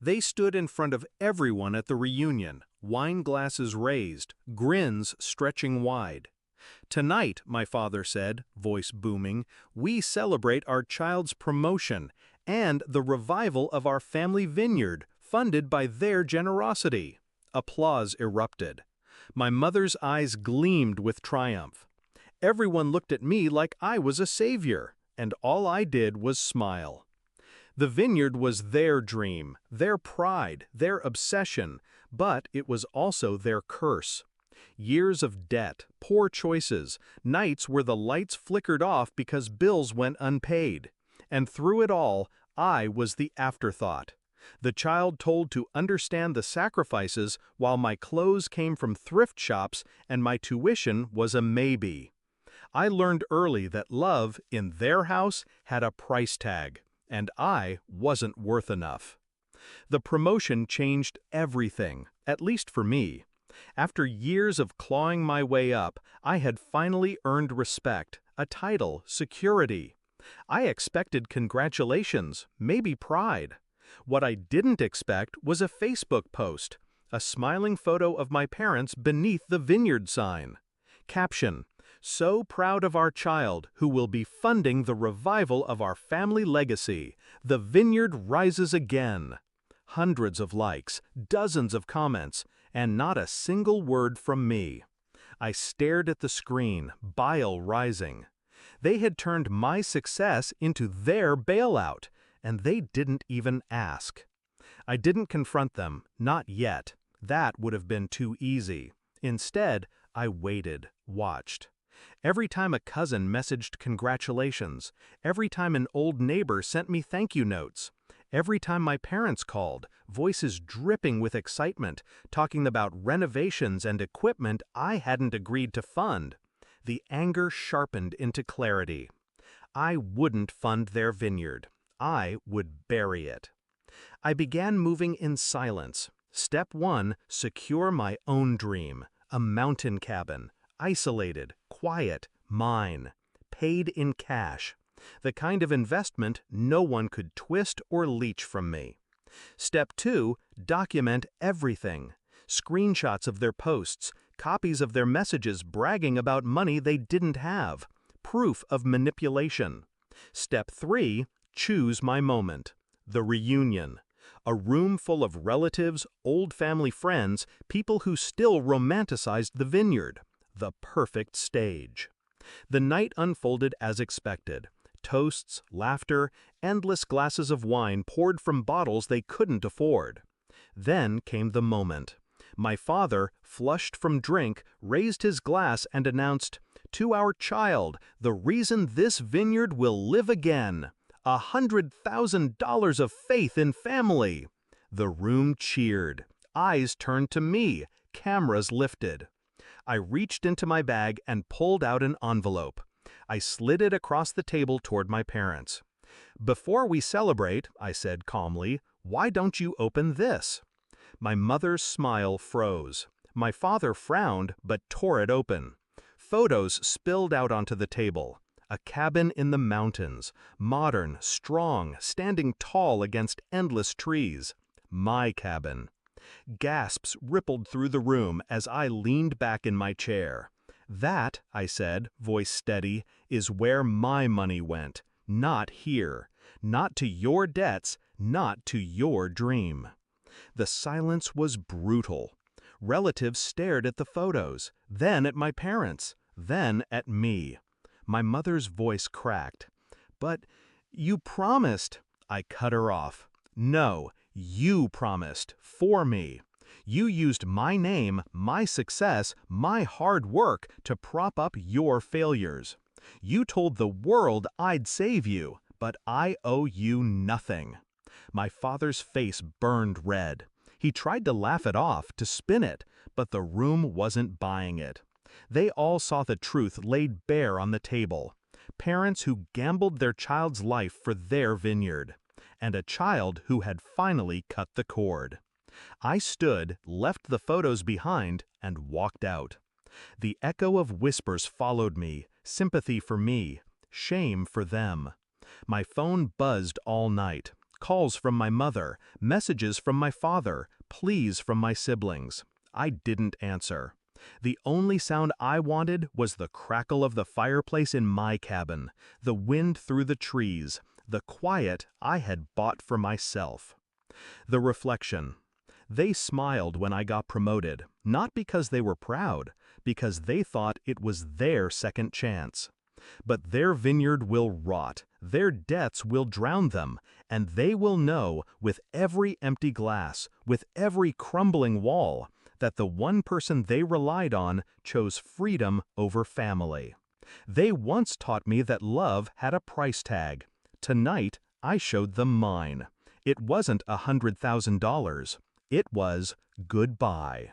They stood in front of everyone at the reunion, wine glasses raised, grins stretching wide. "Tonight," my father said, voice booming, "we celebrate our child's promotion and the revival of our family vineyard, funded by their generosity." Applause erupted. My mother's eyes gleamed with triumph. Everyone looked at me like I was a savior, and all I did was smile. The vineyard was their dream, their pride, their obsession, but it was also their curse. Years of debt, poor choices, nights where the lights flickered off because bills went unpaid. And through it all, I was the afterthought. The child told to understand the sacrifices while my clothes came from thrift shops and my tuition was a maybe. I learned early that love, in their house, had a price tag, and I wasn't worth enough. The promotion changed everything, at least for me. After years of clawing my way up, I had finally earned respect, a title, security. I expected congratulations, maybe pride. What I didn't expect was a Facebook post, a smiling photo of my parents beneath the Vineyard sign. Caption: "So proud of our child who will be funding the revival of our family legacy. The Vineyard rises again." Hundreds of likes, dozens of comments, and not a single word from me. I stared at the screen, bile rising. They had turned my success into their bailout, and they didn't even ask. I didn't confront them, not yet. That would have been too easy. Instead, I waited, watched. Every time a cousin messaged congratulations, every time an old neighbor sent me thank you notes, every time my parents called, voices dripping with excitement, talking about renovations and equipment I hadn't agreed to fund, the anger sharpened into clarity. I wouldn't fund their vineyard. I would bury it. I began moving in silence. Step 1, secure my own dream, a mountain cabin, isolated, quiet, mine, paid in cash, the kind of investment no one could twist or leech from me. Step 2, document everything. Screenshots of their posts, copies of their messages bragging about money they didn't have, proof of manipulation. Step 3, choose my moment. The reunion. A room full of relatives, old family friends, people who still romanticized the vineyard. The perfect stage. The night unfolded as expected. Toasts, laughter, endless glasses of wine poured from bottles they couldn't afford. Then came the moment. My father, flushed from drink, raised his glass and announced, "To our child, the reason this vineyard will live again. $100,000 of faith in family." The room cheered. Eyes turned to me. Cameras lifted. I reached into my bag and pulled out an envelope. I slid it across the table toward my parents. "Before we celebrate," I said calmly, "why don't you open this?" My mother's smile froze. My father frowned but tore it open. Photos spilled out onto the table. A cabin in the mountains, modern, strong, standing tall against endless trees. My cabin. Gasps rippled through the room as I leaned back in my chair. "That," I said, voice steady, "is where my money went. Not here. Not to your debts, not to your dream." The silence was brutal. Relatives stared at the photos, then at my parents, then at me. My mother's voice cracked. "But you promised." I cut her off. "No, you promised, for me. You used my name, my success, my hard work to prop up your failures. You told the world I'd save you, but I owe you nothing." My father's face burned red. He tried to laugh it off, to spin it, but the room wasn't buying it. They all saw the truth laid bare on the table. Parents who gambled their child's life for their vineyard. And a child who had finally cut the cord. I stood, left the photos behind, and walked out. The echo of whispers followed me, sympathy for me, shame for them. My phone buzzed all night. calls from my mother, messages from my father, pleas from my siblings. I didn't answer. The only sound I wanted was the crackle of the fireplace in my cabin, the wind through the trees, the quiet I had bought for myself. The reflection. They smiled when I got promoted, not because they were proud, because they thought it was their second chance. But their vineyard will rot, their debts will drown them, and they will know, with every empty glass, with every crumbling wall, that the one person they relied on chose freedom over family. They once taught me that love had a price tag. Tonight, I showed them mine. It wasn't $100,000. It was goodbye.